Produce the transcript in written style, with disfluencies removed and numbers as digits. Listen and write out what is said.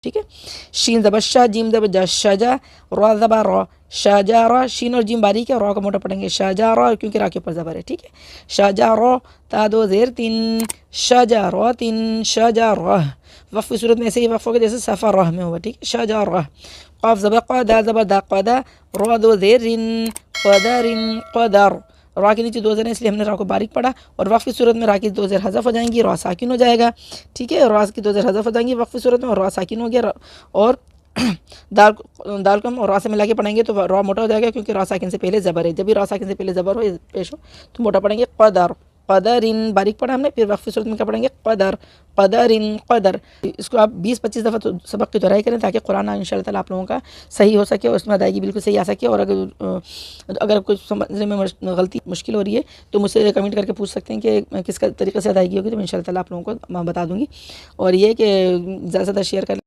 ٹھیک ہے. شین زبر شا، جیم زبر جا شجا، را زبر را شجارا. شین اور جیم باریک ہے اور را کو موٹا پڑھیں گے شجارا کیونکہ را کے اوپر زبر ہے. ٹھیک ہے. شجارا تا دو زیر تین شجارات شجارہ. وقف کی صورت میں ایسے ہی وقف ہوگا جیسے سفر راہ میں ہوا. ٹھیک ہے. شجارہ. قاف زبر قا، دا زبر دا قدا، را دو زیر قدر قدر. را کے نیچے دو زیر ہیں اس لیے ہم نے را کو باریک پڑھا اور وقف کی صورت میں را کی دو زیر حذف ہو جائیں گی، را ساکن ہو جائے گا. ٹھیک ہے. را کی دو زیر حذف ہو جائیں گی وقف کی صورت میں اور را ساکن ہو گیا. اور دال کو ہم را سے ملا کے پڑھیں گے تو را موٹا ہو جائے گا کیونکہ را ساکن سے پہلے زبر ہے. جب بھی را ساکن سے پہلے زبر ہو پیش ہو تو موٹا پڑھیں گے قدر قدرن. باریک پڑھا ہم نے. پھر وقف کی صورت میں کیا پڑھیں گے قدر قدرن قدر. اس کو آپ 20-25 دفعہ سبق کی دہرائی کریں تاکہ قرآن ان شاء اللہ تعالیٰ آپ لوگوں کا صحیح ہو سکے اور اس میں ادائیگی بالکل صحیح آ سکے. اور اگر کچھ سمجھنے میں غلطی مشکل ہو رہی ہے تو مجھ سے کمنٹ کر کے پوچھ سکتے ہیں کہ کس کا طریقے سے ادائیگی ہوگی تو میں ان شاء اللہ تعالیٰ آپ لوگوں کو بتا دوں گی. اور یہ کہ زیادہ سے زیادہ شیئر کر